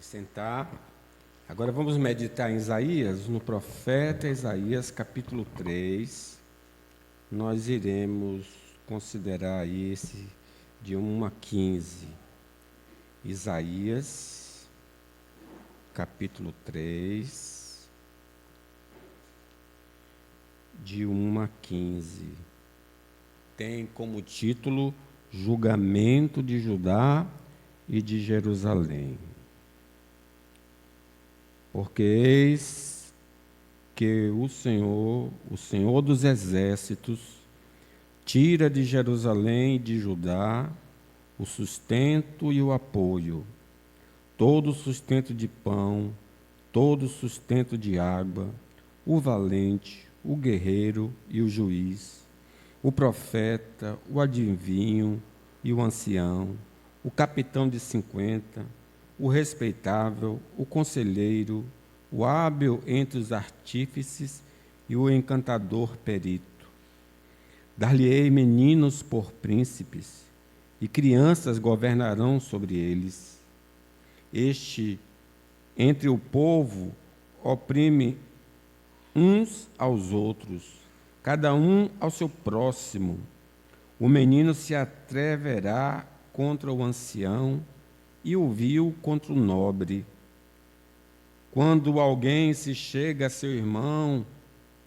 Sentar. Agora vamos meditar em Isaías, no profeta Isaías, capítulo 3. Nós iremos considerar aí esse de 1 a 15. Isaías, capítulo 3, de 1 a 15. Tem como título Julgamento de Judá e de Jerusalém. Porque eis que o Senhor dos exércitos, tira de Jerusalém e de Judá o sustento e o apoio, todo o sustento de pão, todo o sustento de água, o valente, o guerreiro e o juiz, o profeta, o adivinho e o ancião, o capitão de 50, o respeitável, o conselheiro, o hábil entre os artífices e o encantador perito. Dar-lhe-ei meninos por príncipes, e crianças governarão sobre eles. Este, entre o povo, oprime uns aos outros, cada um ao seu próximo. O menino se atreverá contra o ancião, e o vil contra o nobre. Quando alguém se chega a seu irmão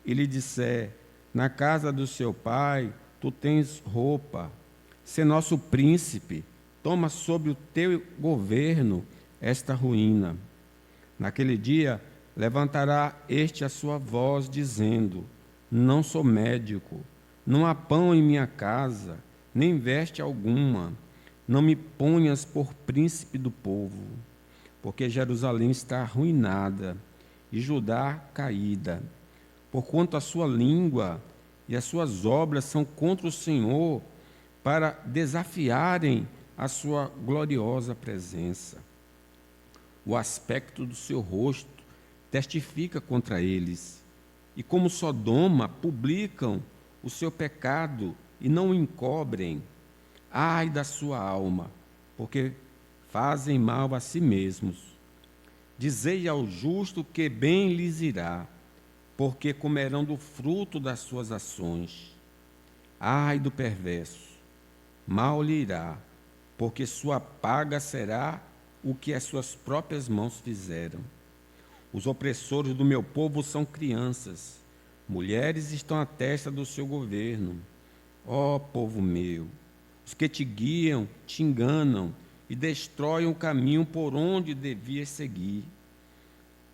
e lhe disser: na casa do seu pai tu tens roupa, se nosso príncipe, toma sobre o teu governo esta ruína. Naquele dia levantará este a sua voz, dizendo: não sou médico, não há pão em minha casa, nem veste alguma. Não me ponhas por príncipe do povo, porque Jerusalém está arruinada e Judá caída, porquanto a sua língua e as suas obras são contra o Senhor, para desafiarem a sua gloriosa presença. O aspecto do seu rosto testifica contra eles, e como Sodoma publicam o seu pecado e não o encobrem. Ai da sua alma, porque fazem mal a si mesmos. Dizei ao justo que bem lhes irá, porque comerão do fruto das suas ações. Ai do perverso, mal lhe irá, porque sua paga será o que as suas próprias mãos fizeram. Os opressores do meu povo são crianças, mulheres estão à testa do seu governo. Ó povo meu, os que te guiam te enganam e destroem o caminho por onde devias seguir.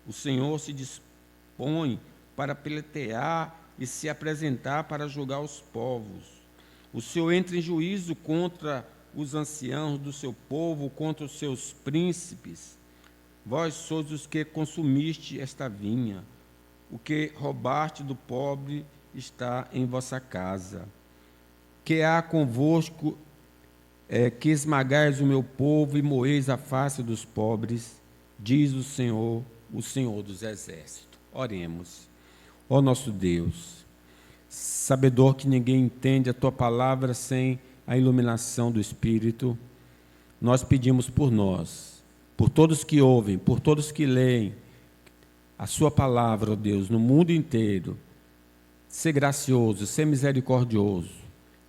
O Senhor se dispõe para pleitear e se apresentar para julgar os povos. O Senhor entra em juízo contra os anciãos do seu povo, contra os seus príncipes. Vós sois os que consumiste esta vinha. O que roubaste do pobre está em vossa casa. Que há convosco que esmagais o meu povo e moeis a face dos pobres, diz o Senhor dos exércitos. Oremos. Ó nosso Deus, sabedor que ninguém entende a tua palavra sem a iluminação do Espírito, nós pedimos por nós, por todos que ouvem, por todos que leem a sua palavra, ó Deus, no mundo inteiro. Sê gracioso, sê misericordioso.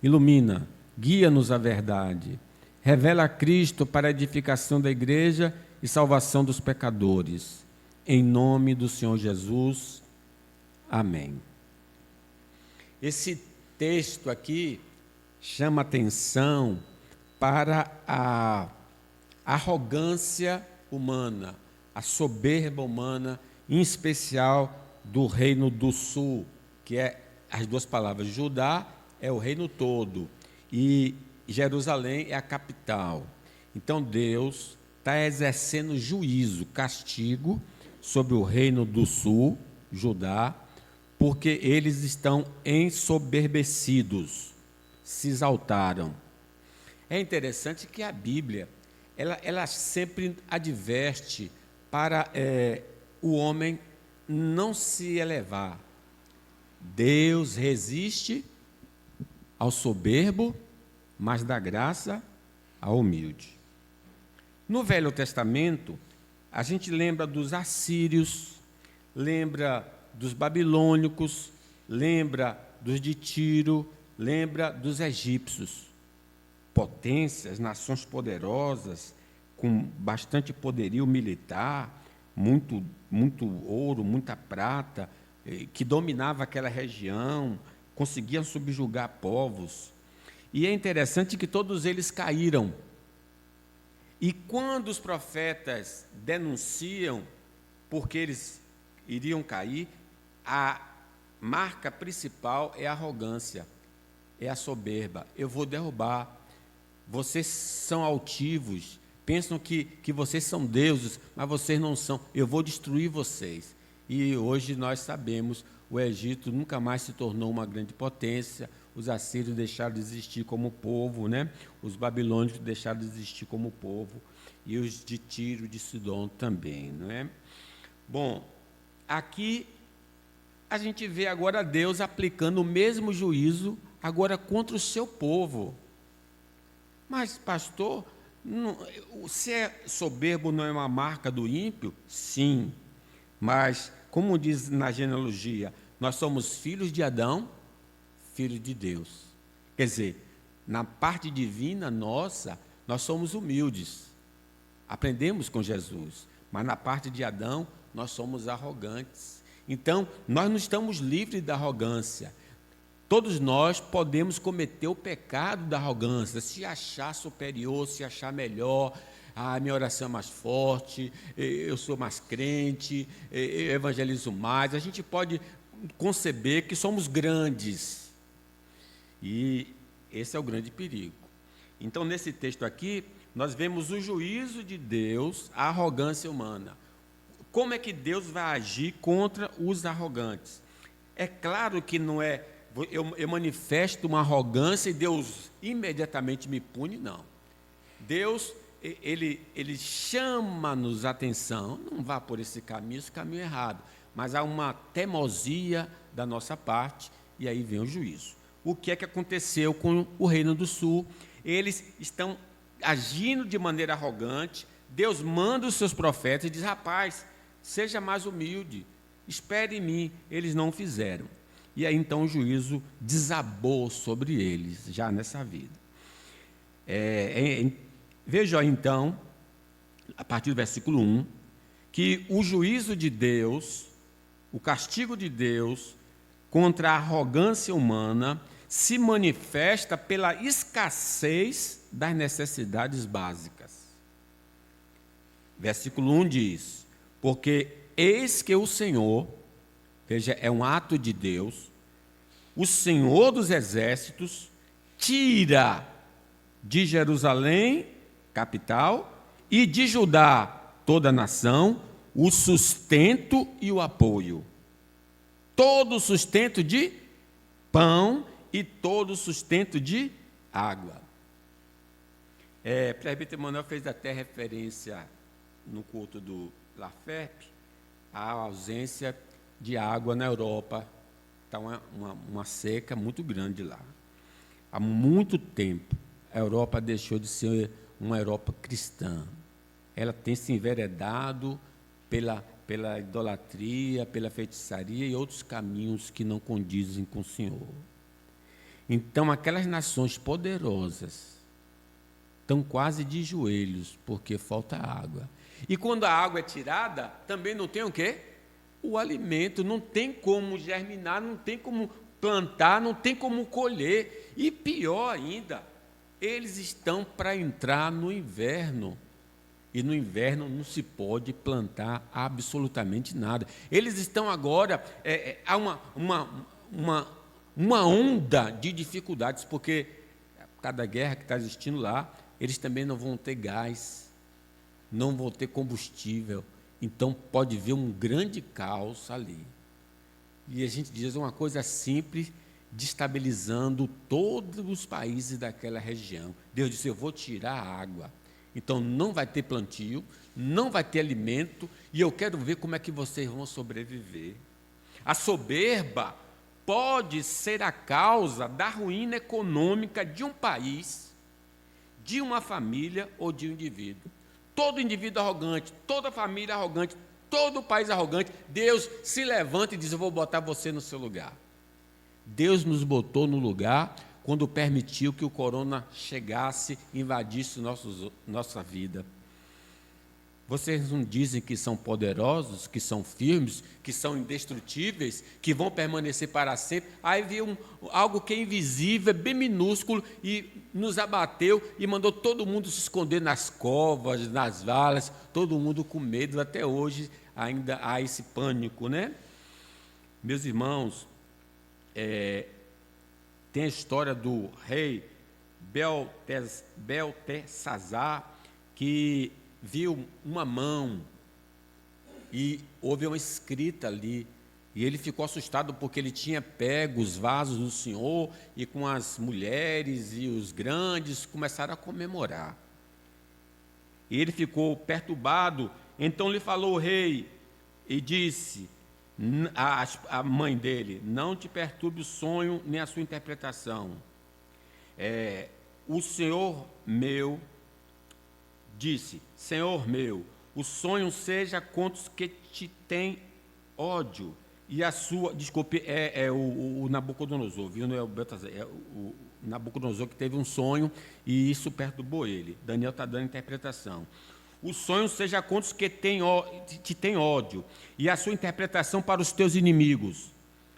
Ilumina, guia-nos à verdade. Revela a Cristo para a edificação da igreja e salvação dos pecadores. Em nome do Senhor Jesus. Amém. Esse texto aqui chama atenção para a arrogância humana, a soberba humana, em especial do reino do sul, que é as duas palavras, Judá é o reino todo, e Jerusalém é a capital. Então Deus está exercendo juízo, castigo sobre o reino do sul, Judá, porque eles estão ensoberbecidos, se exaltaram. É interessante que a Bíblia, ela sempre adverte para o homem não se elevar. Deus resiste ao soberbo, mas dá graça ao humilde. No Velho Testamento, a gente lembra dos assírios, lembra dos babilônicos, lembra dos de Tiro, lembra dos egípcios. Potências, nações poderosas, com bastante poderio militar, muito ouro, muita prata, que dominava aquela região, conseguiam subjugar povos. E é interessante que todos eles caíram. E quando os profetas denunciam porque eles iriam cair, a marca principal é a arrogância, é a soberba. Eu vou derrubar. Vocês são altivos, pensam que vocês são deuses, mas vocês não são. Eu vou destruir vocês. E hoje nós sabemos, o Egito nunca mais se tornou uma grande potência, os assírios deixaram de existir como povo, né? Os babilônicos deixaram de existir como povo, e os de Tiro, de Sidom também, não é? Bom, aqui a gente vê agora Deus aplicando o mesmo juízo agora contra o seu povo. Mas, pastor, ser soberbo não é uma marca do ímpio? Sim, mas, como diz na genealogia, nós somos filhos de Adão, filhos de Deus. Quer dizer, na parte divina nossa, nós somos humildes, aprendemos com Jesus, mas na parte de Adão, nós somos arrogantes. Então, nós não estamos livres da arrogância. Todos nós podemos cometer o pecado da arrogância, se achar superior, se achar melhor. A minha oração é mais forte, eu sou mais crente, eu evangelizo mais. A gente pode conceber que somos grandes. E esse é o grande perigo. Então, nesse texto aqui, nós vemos o juízo de Deus, a arrogância humana. Como é que Deus vai agir contra os arrogantes? É claro que não é... Eu manifesto uma arrogância e Deus imediatamente me pune, não. Deus, ele chama-nos a atenção, não vá por esse caminho é errado, mas há uma teimosia da nossa parte, e aí vem o juízo. O que é que aconteceu com o Reino do Sul? Eles estão agindo de maneira arrogante, Deus manda os seus profetas e diz, rapaz, seja mais humilde, espere em mim. Eles não fizeram. E aí, então, o juízo desabou sobre eles, já nessa vida. Veja, então, a partir do versículo 1, que o juízo de Deus, o castigo de Deus contra a arrogância humana se manifesta pela escassez das necessidades básicas. Versículo 1 diz, porque eis que o Senhor... Veja, é um ato de Deus. O Senhor dos Exércitos tira de Jerusalém, capital, e de Judá, toda a nação, o sustento e o apoio. Todo o sustento de pão e todo o sustento de água. Presbítero Manuel fez até referência no culto do Lafep à ausência de água na Europa. Está uma seca muito grande lá. Há muito tempo, a Europa deixou de ser uma Europa cristã. Ela tem se enveredado pela idolatria, pela feitiçaria e outros caminhos que não condizem com o Senhor. Então, aquelas nações poderosas estão quase de joelhos, porque falta água. E quando a água é tirada, também não tem o quê? O alimento, não tem como germinar, não tem como plantar, não tem como colher. E pior ainda, eles estão para entrar no inverno. E no inverno não se pode plantar absolutamente nada. Eles estão agora, há uma onda de dificuldades, porque cada guerra que está existindo lá, eles também não vão ter gás, não vão ter combustível. Então, pode haver um grande caos ali. E a gente diz uma coisa simples, destabilizando todos os países daquela região. Deus disse, eu vou tirar a água. Então, não vai ter plantio, não vai ter alimento, e eu quero ver como é que vocês vão sobreviver. A soberba pode ser a causa da ruína econômica de um país, de uma família ou de um indivíduo. todo indivíduo arrogante, toda família arrogante, todo país arrogante, Deus se levanta e diz: eu vou botar você no seu lugar. Deus nos botou no lugar quando permitiu que o corona chegasse, invadisse nossa vida. Vocês não dizem que são poderosos, que são firmes, que são indestrutíveis, que vão permanecer para sempre? Aí veio algo que é invisível, bem minúsculo, e nos abateu e mandou todo mundo se esconder nas covas, nas valas, todo mundo com medo. Até hoje ainda há esse pânico, né? Meus irmãos, tem a história do rei Beltesazar, que viu uma mão e houve uma escrita ali, e ele ficou assustado porque ele tinha pego os vasos do Senhor e com as mulheres e os grandes começaram a comemorar. E ele ficou perturbado, então lhe falou o rei e disse a mãe dele: não te perturbe o sonho nem a sua interpretação. O Senhor meu disse: Senhor meu, o sonho seja contra os que te têm ódio. E a sua, desculpe, o Nabucodonosor, viu? Não é o Beltesazar, é o Nabucodonosor que teve um sonho e isso perturbou ele. Daniel está dando interpretação. O sonho seja contra os que te têm ódio, e a sua interpretação para os teus inimigos.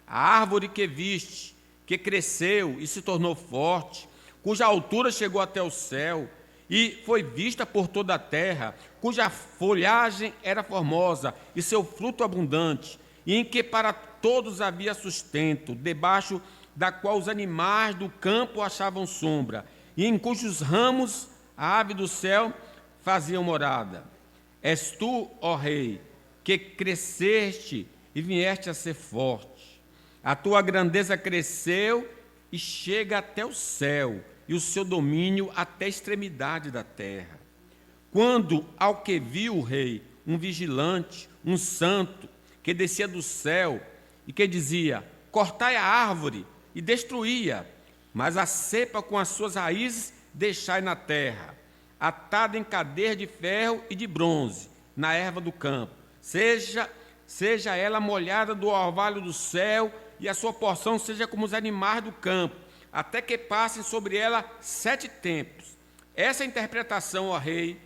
A árvore que viste, que cresceu e se tornou forte, cuja altura chegou até o céu, e foi vista por toda a terra, cuja folhagem era formosa e seu fruto abundante, e em que para todos havia sustento, debaixo da qual os animais do campo achavam sombra, e em cujos ramos a ave do céu faziam morada. És tu, ó rei, que cresceste e vieste a ser forte. A tua grandeza cresceu e chega até o céu, e o seu domínio até a extremidade da terra. Quando, ao que viu o rei, um vigilante, um santo, que descia do céu e que dizia: cortai a árvore e destruía, mas a cepa com as suas raízes deixai na terra, atada em cadeias de ferro e de bronze, na erva do campo. Seja ela molhada do orvalho do céu, e a sua porção seja como os animais do campo, até que passem sobre ela 7 tempos. Essa é a interpretação, ó rei,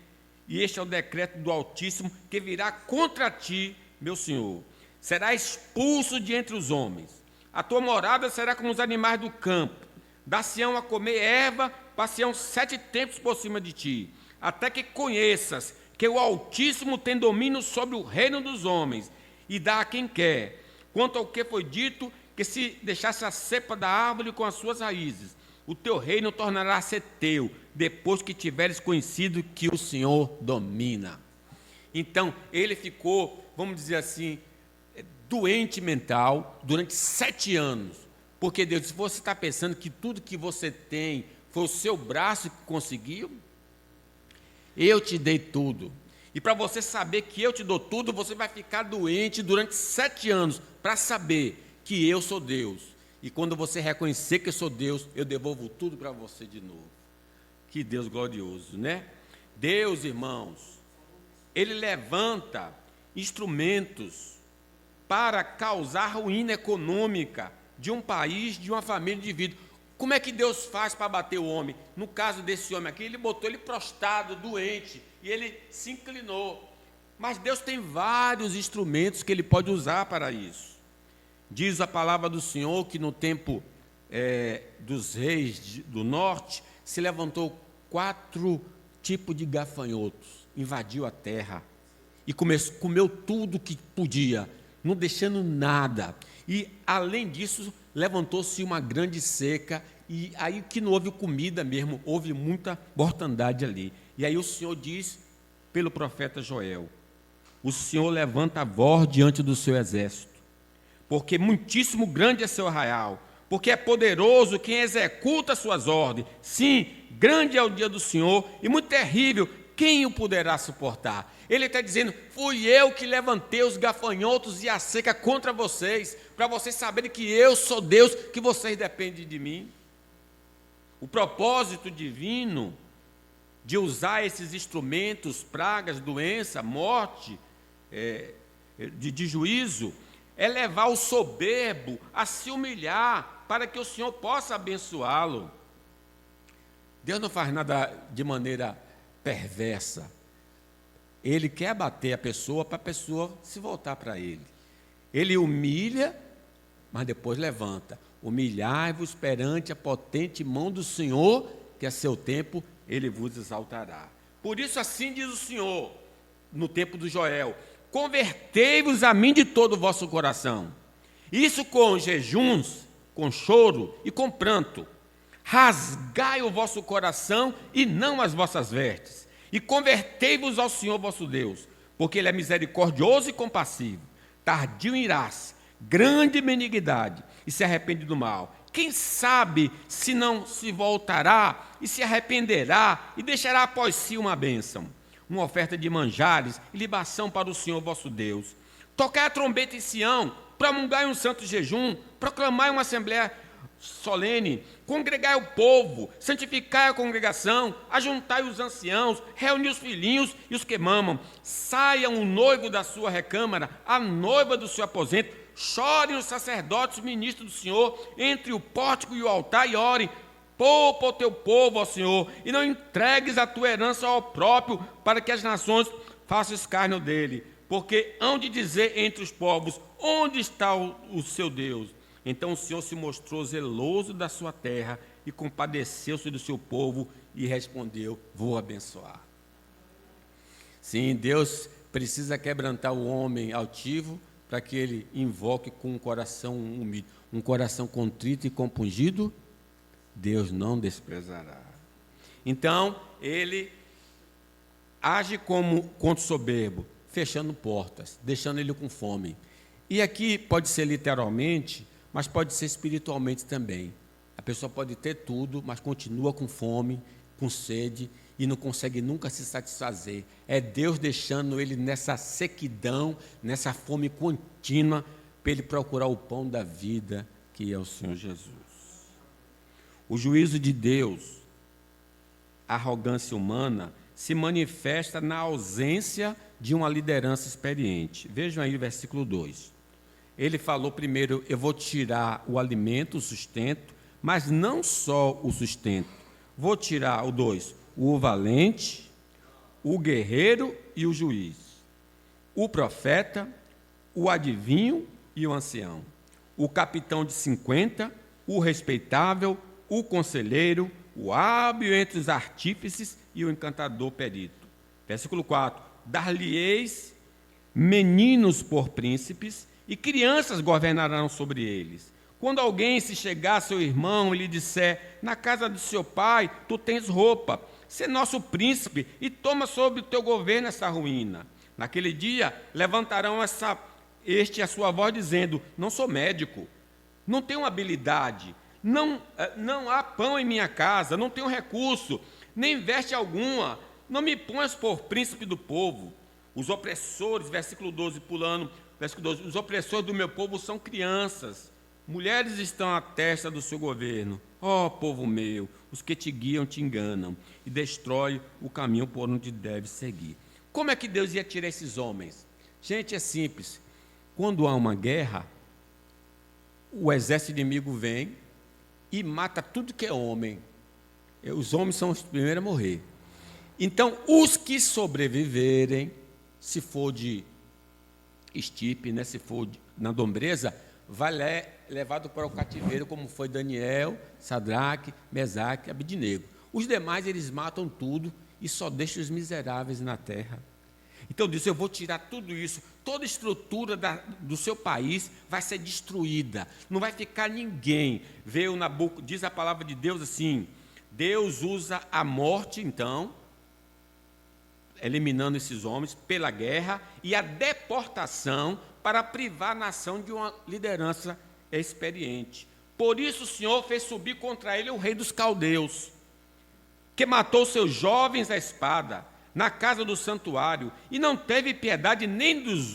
e este é o decreto do Altíssimo, que virá contra ti, meu senhor. Será expulso de entre os homens. A tua morada será como os animais do campo. Dar-se-ão a comer erva, passeam 7 tempos por cima de ti, até que conheças que o Altíssimo tem domínio sobre o reino dos homens, e dá a quem quer. Quanto ao que foi dito, que se deixasse a cepa da árvore com as suas raízes, o teu reino tornará a ser teu, depois que tiveres conhecido que o Senhor domina. Então, ele ficou, vamos dizer assim, doente mental durante 7 anos, porque Deus disse: você está pensando que tudo que você tem foi o seu braço que conseguiu? Eu te dei tudo. E para você saber que eu te dou tudo, você vai ficar doente durante 7 anos, para saber que eu sou Deus. E quando você reconhecer que eu sou Deus, eu devolvo tudo para você de novo. Que Deus glorioso, né? Deus, irmãos, Ele levanta instrumentos para causar ruína econômica de um país, de uma família, de indivíduo. Como é que Deus faz para bater o homem? No caso desse homem aqui, ele botou ele prostrado, doente, e ele se inclinou. Mas Deus tem vários instrumentos que Ele pode usar para isso. Diz a palavra do Senhor que no tempo dos reis do norte, se levantou 4 tipos de gafanhotos, invadiu a terra e comeu tudo que podia, não deixando nada. E, além disso, levantou-se uma grande seca, e aí que não houve comida mesmo, houve muita mortandade ali. E aí o Senhor diz, pelo profeta Joel: o Senhor levanta a voz diante do seu exército, porque muitíssimo grande é seu arraial, porque é poderoso quem executa suas ordens. Sim, grande é o dia do Senhor, e muito terrível, quem o poderá suportar? Ele está dizendo: fui eu que levantei os gafanhotos e a seca contra vocês, para vocês saberem que eu sou Deus, que vocês dependem de mim. O propósito divino de usar esses instrumentos, pragas, doença, morte, de juízo, é levar o soberbo a se humilhar para que o Senhor possa abençoá-lo. Deus não faz nada de maneira perversa. Ele quer abater a pessoa para a pessoa se voltar para Ele. Ele humilha, mas depois levanta. Humilhai-vos perante a potente mão do Senhor, que a seu tempo Ele vos exaltará. Por isso assim diz o Senhor, no tempo do Joel: convertei-vos a mim de todo o vosso coração. Isso com jejuns, com choro e com pranto. Rasgai o vosso coração e não as vossas vestes. E convertei-vos ao Senhor vosso Deus, porque Ele é misericordioso e compassivo, tardio em irar-se, grande em benignidade, e se arrepende do mal. Quem sabe se não se voltará e se arrependerá e deixará após si uma bênção, uma oferta de manjares e libação para o Senhor vosso Deus. Tocai a trombeta em Sião, promulgai um santo jejum, proclamai uma assembleia solene, congregai o povo, santificai a congregação, ajuntai os anciãos, reuni os filhinhos e os que mamam. Saiam o noivo da sua recâmara, a noiva do seu aposento. Chorem os sacerdotes, ministros do Senhor, entre o pórtico e o altar, e orem. Poupa o teu povo, ó Senhor, e não entregues a tua herança ao próprio, para que as nações façam escárnio dele. Porque hão de dizer entre os povos: onde está o seu Deus? Então o Senhor se mostrou zeloso da sua terra e compadeceu-se do seu povo e respondeu: vou abençoar. Sim, Deus precisa quebrantar o homem altivo para que ele invoque com um coração humilde. Um coração contrito e compungido, Deus não desprezará. Então, ele age como contra o soberbo, fechando portas, deixando ele com fome. E aqui pode ser literalmente, mas pode ser espiritualmente também. A pessoa pode ter tudo, mas continua com fome, com sede, e não consegue nunca se satisfazer. É Deus deixando ele nessa sequidão, nessa fome contínua, para ele procurar o pão da vida, que é o Senhor Jesus. O juízo de Deus, a arrogância humana, se manifesta na ausência de uma liderança experiente. Vejam aí o versículo 2. Ele falou primeiro: eu vou tirar o alimento, o sustento, mas não só o sustento. Vou tirar o 2, o valente, o guerreiro e o juiz, o profeta, o adivinho e o ancião, o capitão de 50, o respeitável, o conselheiro, o hábil entre os artífices e o encantador perito. Versículo 4: dar-lhe-eis meninos por príncipes, e crianças governarão sobre eles. Quando alguém se chegar a seu irmão e lhe disser: na casa de seu pai tu tens roupa, sê nosso príncipe e toma sob o teu governo essa ruína. Naquele dia levantarão este a sua voz dizendo: não sou médico, não tenho habilidade, não há pão em minha casa, não tenho recurso, nem veste alguma, não me pões por príncipe do povo. Os opressores, versículo 12, pulando, versículo 12, os opressores do meu povo são crianças, mulheres estão à testa do seu governo. Ó povo meu, os que te guiam te enganam e destrói o caminho por onde deve seguir. Como é que Deus ia tirar esses homens? Gente, é simples. Quando há uma guerra, o exército inimigo vem e mata tudo que é homem. Os homens são os primeiros a morrer. Então, os que sobreviverem, se for de estipe, né, se for na nobreza, vai levado para o cativeiro, como foi Daniel, Sadraque, Mesaque, Abednego. Os demais, eles matam tudo e só deixam os miseráveis na terra. Então, Deus: eu vou tirar tudo isso, toda a estrutura do seu país vai ser destruída, não vai ficar ninguém. Veio Nabucodonosor, diz a palavra de Deus assim: Deus usa a morte, então, eliminando esses homens pela guerra, e a deportação para privar a nação de uma liderança experiente. Por isso o Senhor fez subir contra ele o rei dos caldeus, que matou seus jovens à espada na casa do santuário, e não teve piedade nem dos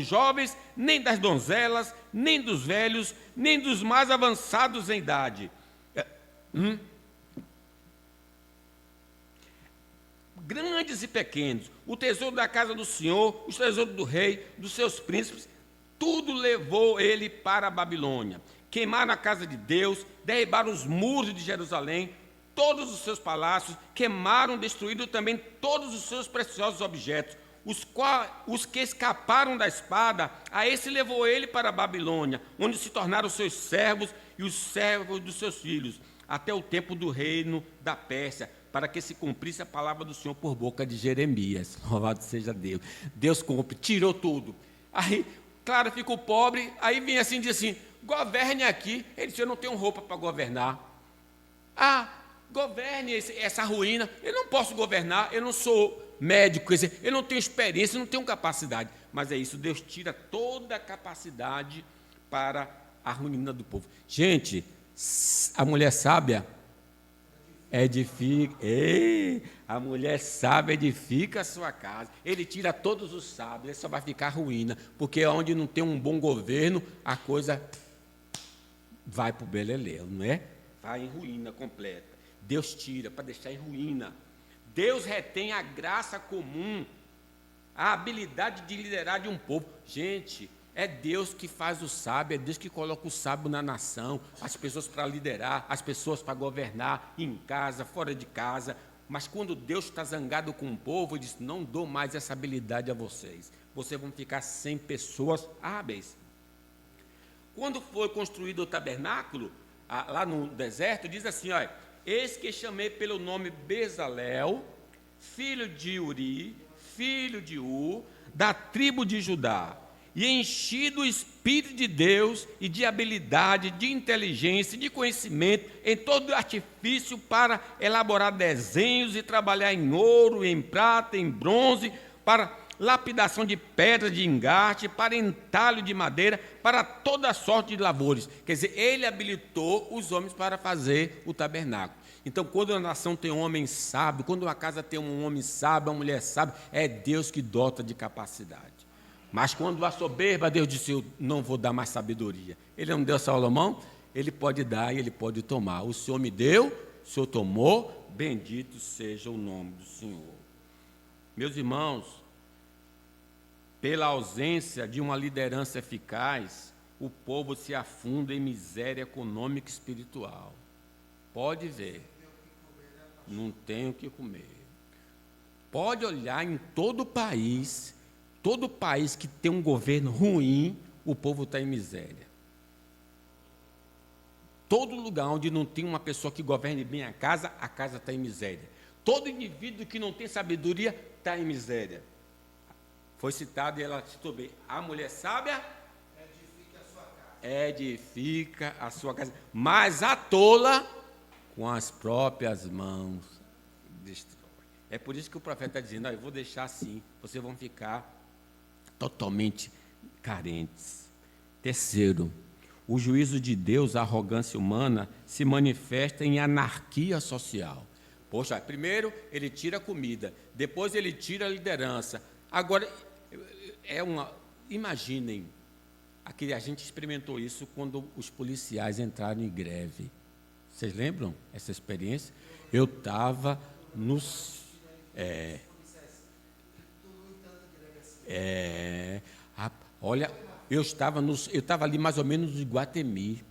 jovens, nem das donzelas, nem dos velhos, nem dos mais avançados em idade. grandes e pequenos, o tesouro da casa do Senhor, os tesouros do rei, dos seus príncipes, tudo levou ele para a Babilônia. Queimaram a casa de Deus, derribaram os muros de Jerusalém, todos os seus palácios, queimaram, destruíram também todos os seus preciosos objetos. Os que escaparam da espada, a esse levou ele para a Babilônia, onde se tornaram seus servos e os servos dos seus filhos, até o tempo do reino da Pérsia, para que se cumprisse a palavra do Senhor por boca de Jeremias. Louvado seja Deus. Deus cumpre, tirou tudo. Aí, claro, ficou pobre, aí vem assim, diz assim, governe aqui. Ele disse, eu não tenho roupa para governar. Governe essa ruína. Eu não posso governar, eu não sou médico, quer dizer, eu não tenho experiência, eu não tenho capacidade. Mas é isso, Deus tira toda a capacidade para a ruína do povo. Gente, a mulher sábia edifica. A mulher sábia edifica a sua casa. Ele tira todos os sábios, ele só vai ficar ruína, porque onde não tem um bom governo, a coisa vai para o beleléu, não é? Vai em ruína completa. Deus tira para deixar em ruína. Deus retém a graça comum, a habilidade de liderar de um povo. Gente, é Deus que faz o sábio, é Deus que coloca o sábio na nação, as pessoas para liderar, as pessoas para governar, em casa, fora de casa. Mas quando Deus está zangado com o povo, Ele diz, não dou mais essa habilidade a vocês. Vocês vão ficar sem pessoas hábeis. Quando foi construído o tabernáculo, lá no deserto, diz assim, olha, eis que chamei pelo nome Bezalel, filho de Uri, filho de Ur, da tribo de Judá, e enchi do Espírito de Deus e de habilidade, de inteligência, de conhecimento, em todo artifício para elaborar desenhos e trabalhar em ouro, em prata, em bronze, para lapidação de pedra de engarte, para entalho de madeira, para toda sorte de lavores. Quer dizer, ele habilitou os homens para fazer o tabernáculo. Então, quando uma nação tem um homem sábio, quando uma casa tem um homem sábio, uma mulher sábia, é Deus que dota de capacidade. Mas quando a soberba, Deus disse, eu não vou dar mais sabedoria. Ele não deu a Salomão, ele pode dar e ele pode tomar. O Senhor me deu, o Senhor tomou, bendito seja o nome do Senhor. Meus irmãos, pela ausência de uma liderança eficaz, o povo se afunda em miséria econômica e espiritual. Pode ver, não tem o que comer. Pode olhar em todo país que tem um governo ruim, o povo está em miséria. Todo lugar onde não tem uma pessoa que governe bem a casa está em miséria. Todo indivíduo que não tem sabedoria está em miséria. Foi citado e ela citou bem, a mulher sábia edifica a sua casa, mas a tola com as próprias mãos destrói. É por isso que o profeta está dizendo, eu vou deixar assim, vocês vão ficar totalmente carentes. Terceiro, o juízo de Deus, a arrogância humana, se manifesta em anarquia social. Poxa, primeiro ele tira a comida, depois ele tira a liderança. Agora, imaginem, a gente experimentou isso quando os policiais entraram em greve. Vocês lembram essa experiência? Eu estava olha, eu estava ali mais ou menos em Iguatemi.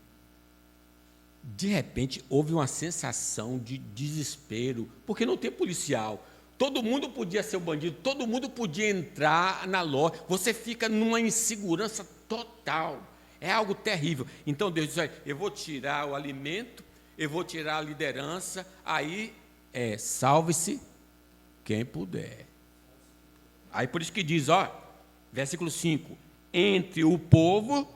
De repente, houve uma sensação de desespero, porque não tem policial. Todo mundo podia ser o bandido, todo mundo podia entrar na loja. Você fica numa insegurança total. É algo terrível. Então Deus diz, olha, eu vou tirar o alimento, eu vou tirar a liderança, aí salve-se quem puder. Aí por isso que diz, versículo 5, entre o povo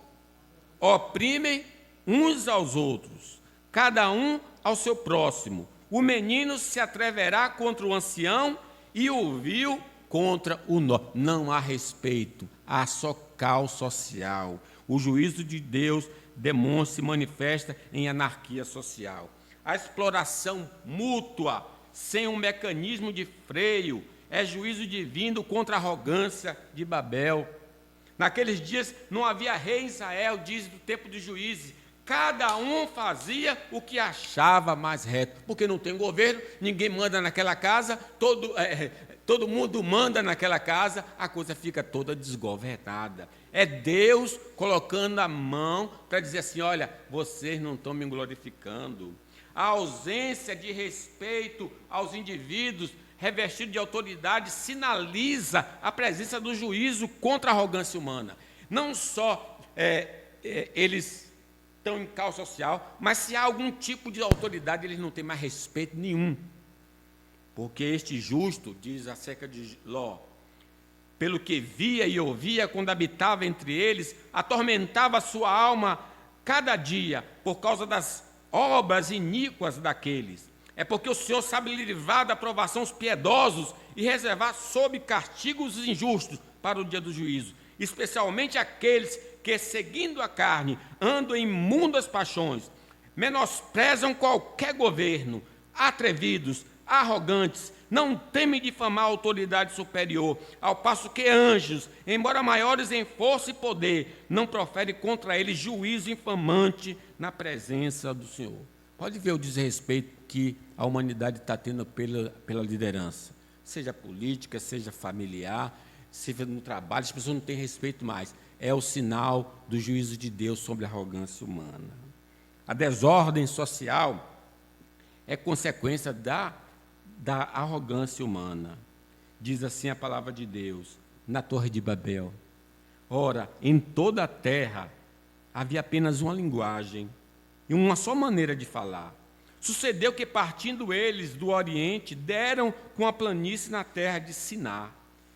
oprimem uns aos outros, cada um ao seu próximo. O menino se atreverá contra o ancião e o vil contra o nó. Não há respeito, há só caos social. O juízo de Deus demonstra e manifesta em anarquia social. A exploração mútua, sem um mecanismo de freio, é juízo divino contra a arrogância de Babel. Naqueles dias não havia rei em Israel, diz do tempo dos juízes. Cada um fazia o que achava mais reto, porque não tem governo, ninguém manda naquela casa, todo mundo manda naquela casa, a coisa fica toda desgovernada. É Deus colocando a mão para dizer assim: olha, vocês não estão me glorificando. A ausência de respeito aos indivíduos revestidos de autoridade sinaliza a presença do juízo contra a arrogância humana. Não só eles estão em caos social, mas se há algum tipo de autoridade, eles não têm mais respeito nenhum. Porque este justo, diz acerca de Ló, pelo que via e ouvia quando habitava entre eles, atormentava a sua alma cada dia por causa das obras iníquas daqueles. É porque o Senhor sabe livrar da aprovação os piedosos e reservar sob castigo os injustos para o dia do juízo, especialmente aqueles que, seguindo a carne, andam em imundas paixões, menosprezam qualquer governo, atrevidos, arrogantes, não temem difamar a autoridade superior, ao passo que anjos, embora maiores em força e poder, não proferem contra eles juízo infamante na presença do Senhor. Pode ver o desrespeito que a humanidade está tendo pela liderança, seja política, seja familiar, seja no trabalho, as pessoas não têm respeito mais. É o sinal do juízo de Deus sobre a arrogância humana. A desordem social é consequência da arrogância humana. Diz assim a palavra de Deus, na Torre de Babel: ora, em toda a terra havia apenas uma linguagem e uma só maneira de falar. Sucedeu que, partindo eles do Oriente, deram com a planície na terra de Siná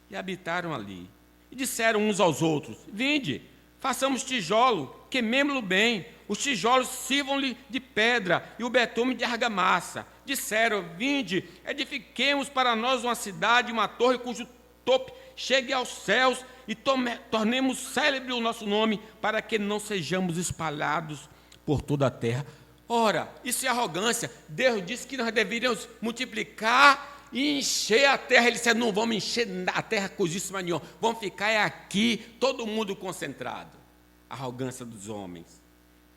e habitaram ali. E disseram uns aos outros: vinde, façamos tijolo, queimemo-lo bem, os tijolos sirvam-lhe de pedra e o betume de argamassa. Disseram: vinde, edifiquemos para nós uma cidade, uma torre cujo topo chegue aos céus e tornemos célebre o nosso nome, para que não sejamos espalhados por toda a terra. Ora, isso é arrogância. Deus disse que nós deveríamos multiplicar e encher a terra. Ele disse: não vamos encher a terra coisíssima nenhuma, vamos ficar aqui, todo mundo concentrado. Arrogância dos homens.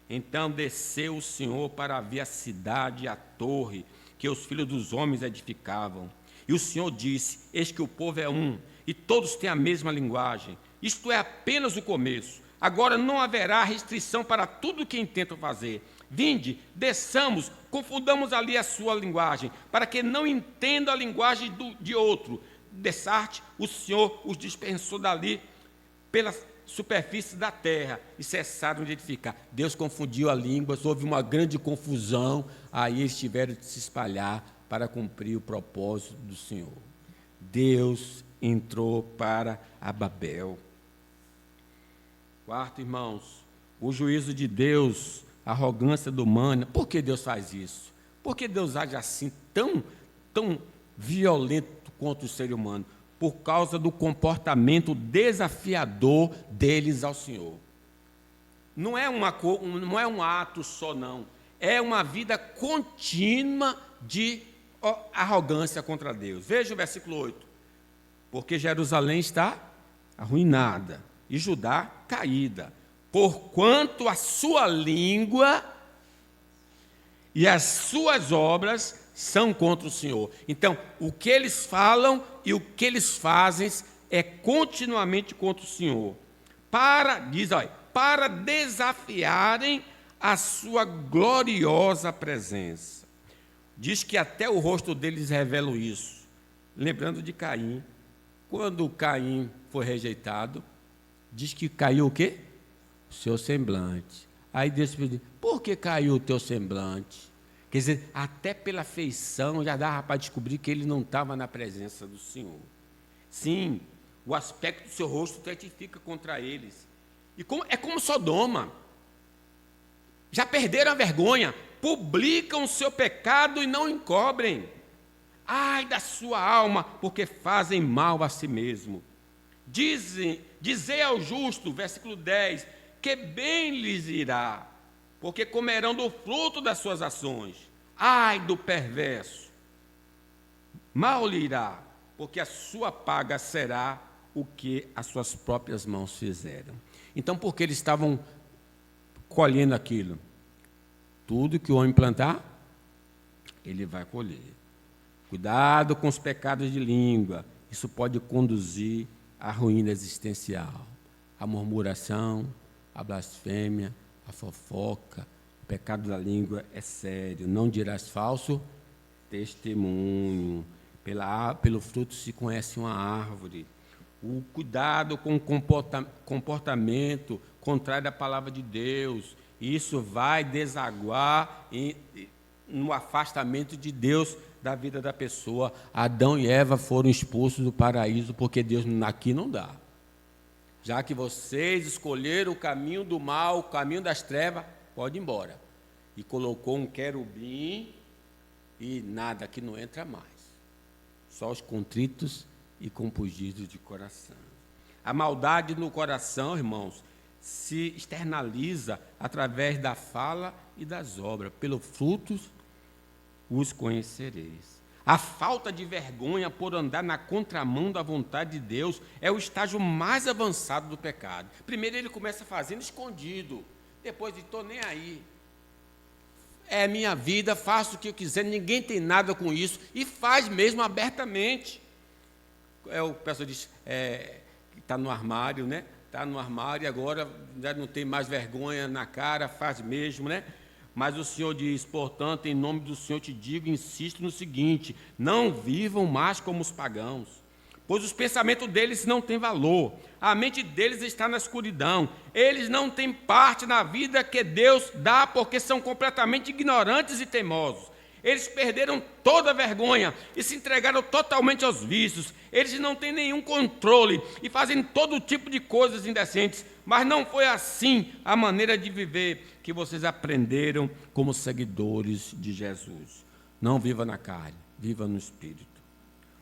Então desceu o Senhor para ver a cidade e a torre que os filhos dos homens edificavam. E o Senhor disse: eis que o povo é um, e todos têm a mesma linguagem. Isto é apenas o começo. Agora não haverá restrição para tudo o que intentam fazer. Vinde, desçamos, confundamos ali a sua linguagem, para que não entenda a linguagem de outro. Dessarte, o Senhor os dispensou dali pela superfície da terra e cessaram de edificar. Deus confundiu as línguas, houve uma grande confusão, aí eles tiveram de se espalhar para cumprir o propósito do Senhor. Deus entrou para a Babel. Quarto, irmãos, o juízo de Deus, a arrogância do humano. Por que Deus faz isso? Por que Deus age assim, tão violento contra o ser humano? Por causa do comportamento desafiador deles ao Senhor. Não é um ato só, não. É uma vida contínua de arrogância contra Deus. Veja o versículo 8. Porque Jerusalém está arruinada e Judá caída, porquanto a sua língua e as suas obras são contra o Senhor. Então, o que eles falam e o que eles fazem é continuamente contra o Senhor, para desafiarem a sua gloriosa presença. Diz que até o rosto deles revela isso. Lembrando de Caim, quando Caim foi rejeitado, diz que caiu o quê? O seu semblante. Aí Deus pediu: por que caiu o teu semblante? Quer dizer, até pela feição já dava para descobrir que ele não estava na presença do Senhor. Sim, o aspecto do seu rosto testifica contra eles. E é como Sodoma. Já perderam a vergonha, publicam o seu pecado e não encobrem. Ai da sua alma, porque fazem mal a si mesmo. Dizei ao justo, versículo 10, que bem lhes irá, porque comerão do fruto das suas ações. Ai do perverso, mal lhe irá, porque a sua paga será o que as suas próprias mãos fizeram. Então, por que eles estavam colhendo aquilo? Tudo que o homem plantar, ele vai colher. Cuidado com os pecados de língua. Isso pode conduzir à ruína existencial. A murmuração, a blasfêmia, a fofoca. O pecado da língua é sério. Não dirás falso testemunho. Pelo fruto se conhece uma árvore. O cuidado com o comportamento contrário à palavra de Deus. Isso vai desaguar no afastamento de Deus da vida da pessoa. Adão e Eva foram expulsos do paraíso porque Deus aqui não dá. Já que vocês escolheram o caminho do mal, o caminho das trevas, pode ir embora. E colocou um querubim e nada, aqui não entra mais. Só os contritos e compungidos de coração. A maldade no coração, irmãos, se externaliza através da fala e das obras. Pelos frutos os conhecereis. A falta de vergonha por andar na contramão da vontade de Deus é o estágio mais avançado do pecado. Primeiro ele começa fazendo escondido, depois estou nem aí. É minha vida, faço o que eu quiser, ninguém tem nada com isso, e faz mesmo abertamente. O pessoal diz, está no armário, né? Está no armário e agora já não tem mais vergonha na cara, faz mesmo, né? Mas o Senhor diz, portanto, em nome do Senhor te digo, insisto no seguinte, não vivam mais como os pagãos, pois os pensamentos deles não têm valor, a mente deles está na escuridão, eles não têm parte na vida que Deus dá, porque são completamente ignorantes e teimosos. Eles perderam toda a vergonha e se entregaram totalmente aos vícios. Eles não têm nenhum controle e fazem todo tipo de coisas indecentes. Mas não foi assim a maneira de viver que vocês aprenderam como seguidores de Jesus. Não viva na carne, viva no Espírito.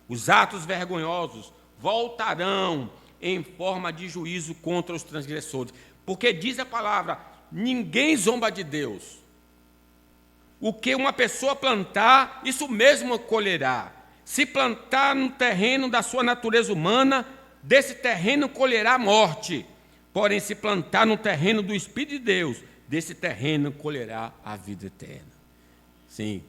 Os atos vergonhosos voltarão em forma de juízo contra os transgressores. Porque diz a palavra, ninguém zomba de Deus. O que uma pessoa plantar, isso mesmo colherá. Se plantar no terreno da sua natureza humana, desse terreno colherá morte. Porém, se plantar no terreno do Espírito de Deus, desse terreno colherá a vida eterna. Sim.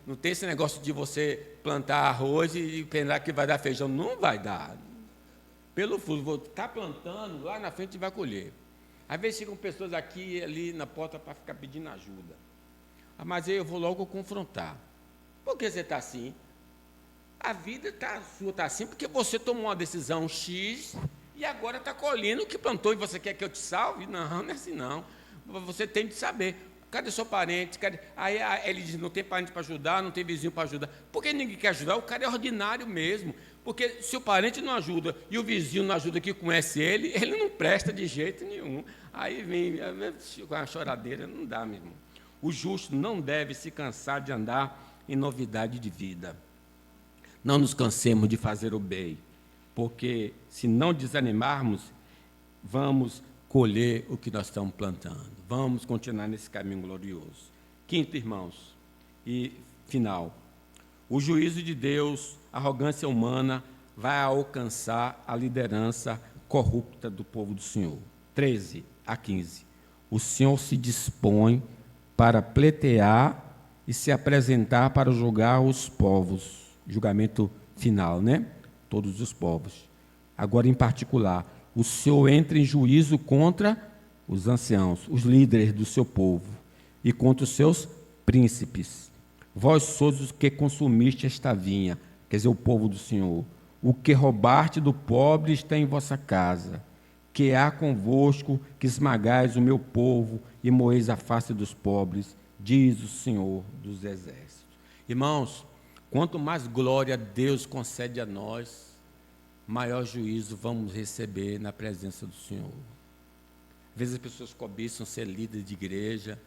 Não tem esse negócio de você plantar arroz e pensar que vai dar feijão. Não vai dar. Pelo fruto, está plantando, lá na frente vai colher. Às vezes chegam pessoas aqui e ali na porta para ficar pedindo ajuda. Mas eu vou logo confrontar. Por que você está assim? A vida sua está assim porque você tomou uma decisão X e agora está colhendo o que plantou e você quer que eu te salve? Não, não é assim não. Você tem de saber. Cadê seu parente? Aí ele diz, não tem parente para ajudar, não tem vizinho para ajudar. Por que ninguém quer ajudar? O cara é ordinário mesmo. Porque se o parente não ajuda e o vizinho não ajuda que conhece ele não presta de jeito nenhum. Aí vem com a choradeira, não dá, meu irmão. O justo não deve se cansar de andar em novidade de vida. Não nos cansemos de fazer o bem, porque se não desanimarmos, vamos colher o que nós estamos plantando. Vamos continuar nesse caminho glorioso. Quinto, irmãos, e final. O juízo de Deus, a arrogância humana, vai alcançar a liderança corrupta do povo do Senhor. 13 a 15. O Senhor se dispõe para pleitear e se apresentar para julgar os povos. Julgamento final, né? Todos os povos. Agora, em particular, o Senhor entra em juízo contra os anciãos, os líderes do seu povo, e contra os seus príncipes. Vós sois os que consumiste esta vinha, quer dizer, o povo do Senhor. O que roubaste do pobre está em vossa casa. Que há convosco que esmagais o meu povo e moeis a face dos pobres, diz o Senhor dos Exércitos. Irmãos, quanto mais glória Deus concede a nós, maior juízo vamos receber na presença do Senhor. Às vezes as pessoas cobiçam ser líder de igreja,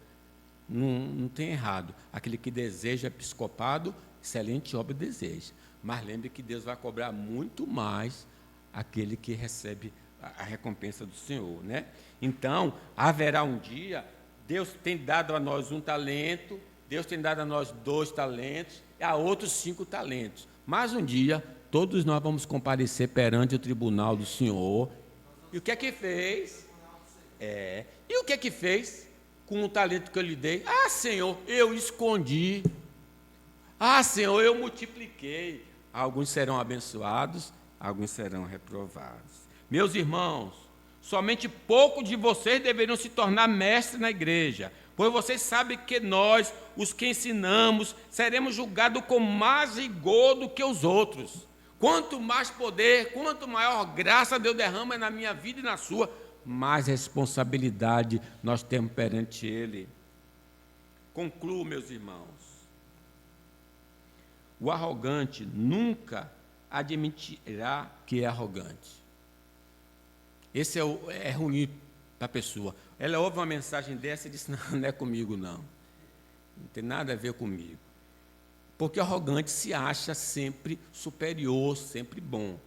não tem errado. Aquele que deseja episcopado, excelente obra deseja. Mas lembre que Deus vai cobrar muito mais aquele que recebe a recompensa do Senhor, né? Então, haverá um dia, Deus tem dado a nós um talento, Deus tem dado a nós 2 talentos, e a outros 5 talentos. Mas um dia, todos nós vamos comparecer perante o tribunal do Senhor. E o que é que fez? E o que é que fez? com o talento que eu lhe dei? Ah, Senhor, eu escondi. Ah, Senhor, eu multipliquei. Alguns serão abençoados, alguns serão reprovados. Meus irmãos, somente poucos de vocês deveriam se tornar mestres na igreja, pois vocês sabem que nós, os que ensinamos, seremos julgados com mais rigor do que os outros. Quanto mais poder, quanto maior graça Deus derrama na minha vida e na sua, mais responsabilidade nós temos perante Ele. Concluo, meus irmãos. O arrogante nunca admitirá que é arrogante. Esse é ruim para a pessoa. Ela ouve uma mensagem dessa e diz, não é comigo não. Não tem nada a ver comigo. Porque o arrogante se acha sempre superior, sempre bom,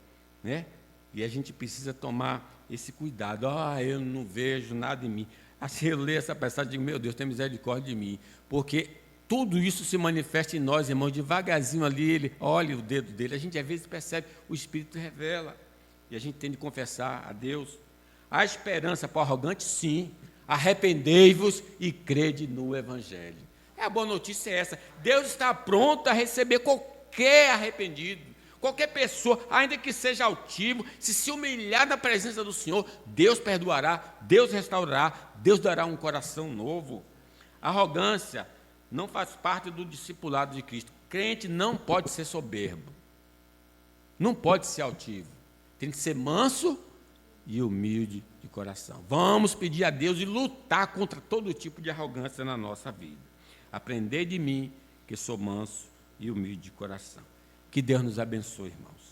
né? E a gente precisa tomar esse cuidado. Eu não vejo nada em mim. Assim eu leio essa passagem e digo, meu Deus, tem misericórdia de mim. Porque tudo isso se manifesta em nós, irmãos, devagarzinho ali, ele olha o dedo dele, a gente às vezes percebe, o Espírito revela. E a gente tem de confessar a Deus. Há esperança para o arrogante? Sim. Arrependei-vos e crede no Evangelho. A boa notícia é essa. Deus está pronto a receber qualquer arrependido, qualquer pessoa, ainda que seja altivo, se humilhar na presença do Senhor, Deus perdoará, Deus restaurará, Deus dará um coração novo. A arrogância não faz parte do discipulado de Cristo. Crente não pode ser soberbo, não pode ser altivo, tem que ser manso e humilde de coração. Vamos pedir a Deus e lutar contra todo tipo de arrogância na nossa vida. Aprendei de mim, que sou manso e humilde de coração. Que Deus nos abençoe, irmãos.